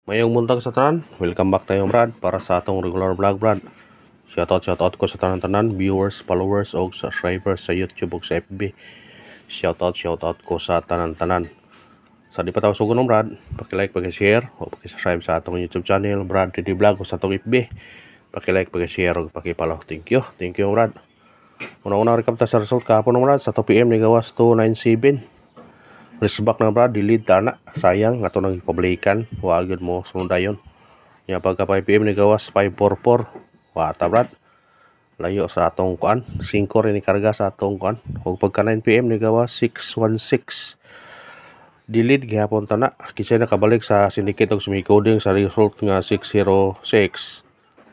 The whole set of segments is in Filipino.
Mayong buntag sa tanan, welcome back tayo Brad para sa atong regular vlog Brad. Shoutout ko sa tanan viewers, followers o subscribers sa YouTube o sa FB. Shoutout ko sa tanan. Sa di pa tayo sugunong Brad, paki-like, paki-share o paki-subscribe sa atong YouTube channel Brad Didi Vlog o sa atong FB. Paki-like, paki-share o paki-follow. Thank you Brad. Una-una rekap ta sa result kahapon Brad sa 2 PM ni gawas 297. Resback na Brad, delete tana. Sayang ato nang ipublikan. Wagid mo sundayon. Nya pagka 5 PM ni gawas 544. Wata Brad. Layo sa atong kuan. 5 rin ni karga sa atong kuan. Ug pagka 9 PM ni gawas 616. Delete gihapon tana. Kisay nakabalik sa syndicate og sumicoding sa result nga 606.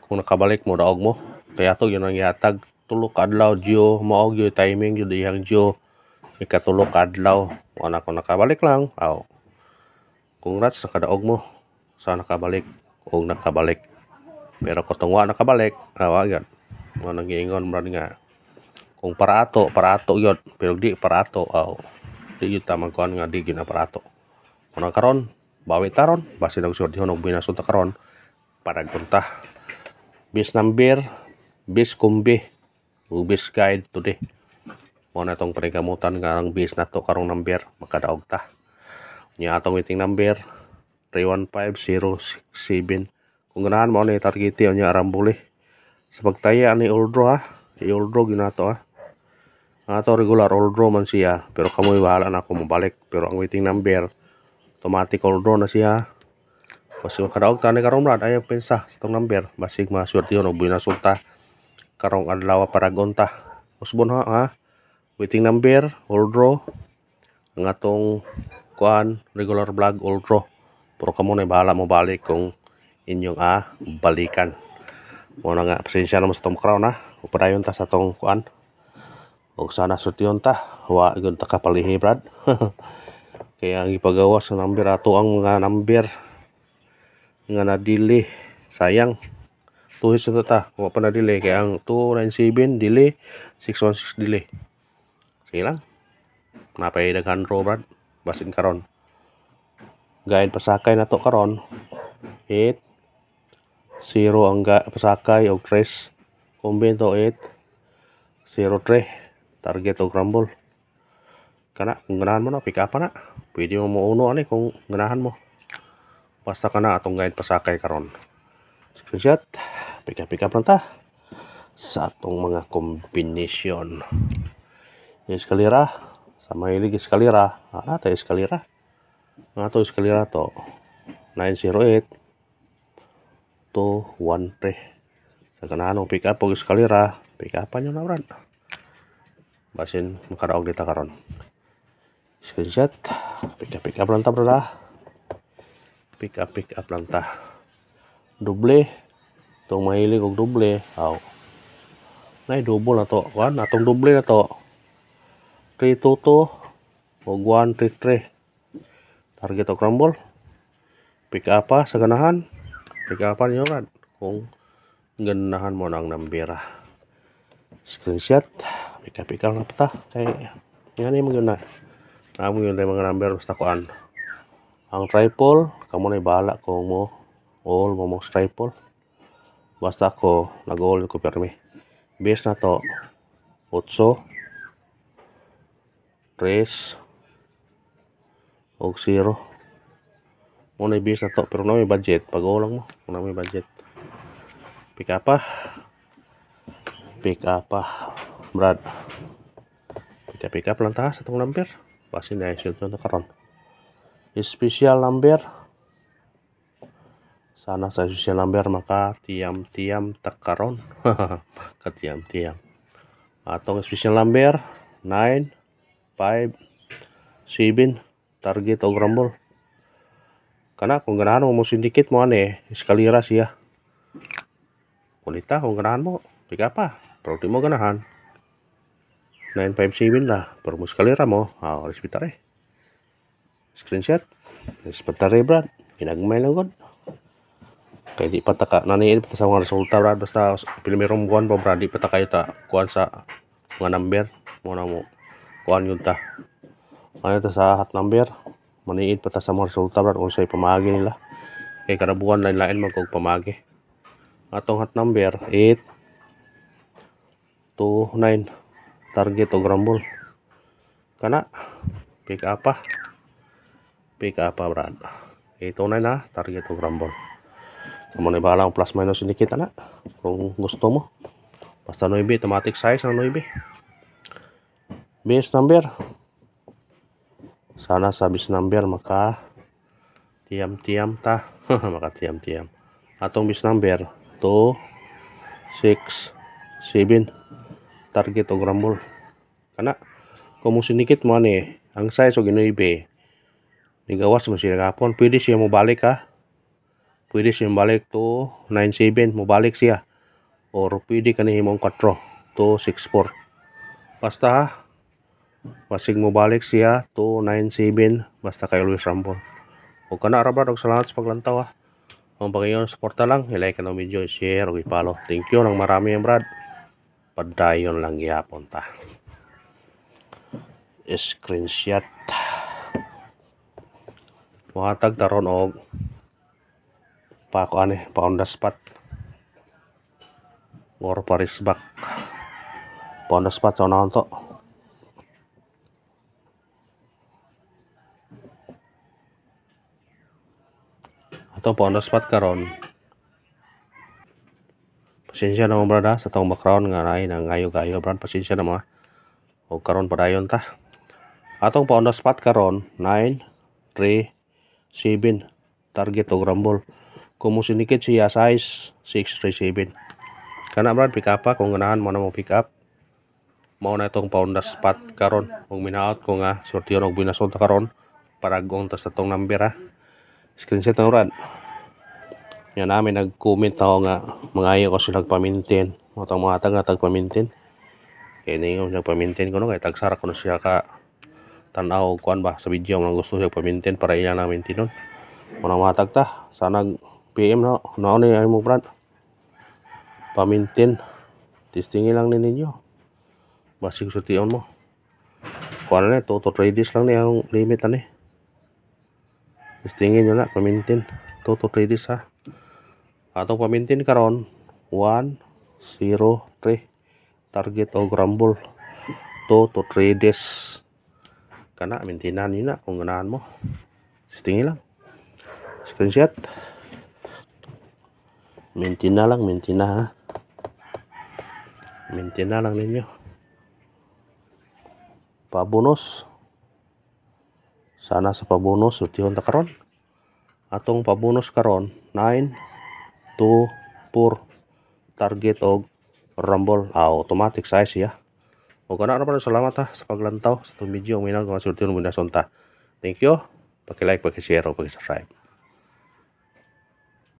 Kung nakabalik mo daog mo. Kaya to yun ang ihatag. Tulo ka adlaw Gio maog yung timing yung dihang Gio. Ikatulog adlaw wala ko nakabalik lang congrats sa kadaog mo sa nakabalik o nakabalik pero kung wa nakabalik wagan mo nang giingon brad nga kung para ato yun pero di para ato di yun tamang kuan nga di gina para ato kung karon bawi taron base ng sortihon og binasunta karon para gunta bis number bis kumbi o bis guide today mo na itong panigamutan nga ang base na to karong number makadaog ta niya atong waiting number 315067 kung ganahan mo ni targeti niya arambuli sa pagtaya ni oldro i-oldro ginato ato regular oldro man siya pero kamoy bahala na ako mabalik pero ang waiting number automatic oldro na siya basi makadaog ta ni karong brad ayaw pensa sa itong number basig maswerte yun o binasulta karong adlaw paragon ta usbon waiting number, oldro, ang atong kuan, regular vlog, oldro. Pero kamo na bahala mo balik kung inyong balikan. Muna nga, pasensya naman sa itong crown Upadayon ta sa itong kuan. O sana sutiyon ta. Wa, yun ta kapalihi, brad. Kaya ang ipagawas sa number ato ang mga number nga nadili. Sayang. Tuhis na ta. Kung pa nadili. Kaya ang 297 dili, 616 dili. Sige lang. Napay daghan ro brad. Basin karon. Guide pasakay na to karon. 8 0 ang pasakay og 3. Combine to 8 0 3. Target og rumble. Kana kung ganahan mo na pick up na. Pwede mo muuno ani kung ganahan mo. Basta kana atong guide pasakay karon. Screenshot. Pick up lang ta sa atong mga combination. Eskalera sa mahilig eskalera ito eskalera nga to eskalera to 908 to 13 sa ganahan pick up og eskalera pick upan nyo na brad basin makadaog dita karon screenshot pick up lang ta brad pick up lang ta doble itong mahilig og doble nay double na to kuan atong doble na to 322 o 133 target o crumble pick up sa ganahan pick upan nyo brad kung ganahan mo ng nambira screenshot pick up na pata kay yan yung mga namo yun mga number basta kuan ang triple kamo na bahala kung mo all mo triple basta ko nag-all ko permi base na to 8 3 og 0 muna ibis na to pero na may budget pag lang mo kung na may budget pick up brad pick up lang ta sa itong number basin na isun na karon special number sana sa special number maka tiam takaron katiam atong special number 9 5 7 target og rumble kana kung ganahan mo syndicate mo eskalera siya kunita kung ganahan mo pick up pero di mo ganahan 957 lah pero mo eskalera mo respetare screenshot respetare brad ginagmay lang god kay di pa taka naniin pa sa mga resulta brad basta primerong buwan pa brad di pa ta kayo ta kuan sa mga number mo na mo kuan yun ta ano ta sa hot number maniid pa ta sa mga resulta brad kung sa'y pamagi nila kay kada buwan lain-lain man kog pamagi. Atong hot number 829 target og rumble. Kana pick up brad. 829 na target og rumble. Kamo na bahala ang plus minus indicate na kung gusto mo. Basta 9 automatic size ang 9. Base number. Sana sa base number maka tiam-tiam ta. Maka tiam-tiam. Atong base number 2 6 7 target og rumble. Kana kung sinikit mo ani ang size og 9 nigawas mo siya gapon, pwede siya mo balik ha. Pwede siya balik to 97 mo balik siya. Or pwede kanihimong 4 to 64. Basta ha. Basig mo balik siya to 97 basta kay always rumble. O kana ra brad og salamat sa paglantaw ha. Ang pagayon suporta lang, i-like ang video, i-share o i-follow. Thank you nang marami yan brad. Padayon lang gihapon ta. Screenshot. Muhatag taron og pa on the spot. Or paris back. Pa on the spot sa unahon to. Ato pa on the spot karon. Pasensya na mo brad sa tong background nga naay nang gayo-gayo brad, pasensya na mo. O karon padayon ta. Atong pa on the spot karon 9 3 7 target og rumble. Kung mo sinikit siya size 637. Kana brad pick up kung ganahan mo na mo pick up. Mao na itong pa on the spot karon. Kung minaot ko nga sortiyon og binason ta karon paragong ta sa tong number ha. Screenshot na brad. Yan namin nag-comment ako nga mangayo ko sila nagpa-maintain. Matang mga tag na tagpa-maintain. Kaya ninyo nagpa-maintain ko no kaya tagsara ko na siya ka tanaw kuan ba sa video mo gusto siya pa-maintain para iya na maintain nun. Unang matag ta sana PM no naon ni ay mo brad. Pa-maintain. Testingin lang ninyo. Basig sution mo. Kuan na to trade this lang ni ang limit ani. Testingin nyo na pa-maintain. To trade this ha. Atong pa-maintain karon 1 0 3 target og rumble to trade this. Kana maintinan yun na kung ganahan mo. Testingin lang. Screenshot. Maintina lang, maintina ha. Maintina lang ninyo. Pabonus. Sana sa pabonus utihon ta karon. Atong pabonus karon 9 2 4 target og rumble. Automatic size ya. O kana ra salamat ha sa paglantaw sa itong video. Uminaw kung masulti mo binason ta. Thank you. Paki-like, paki-share, o paki-subscribe.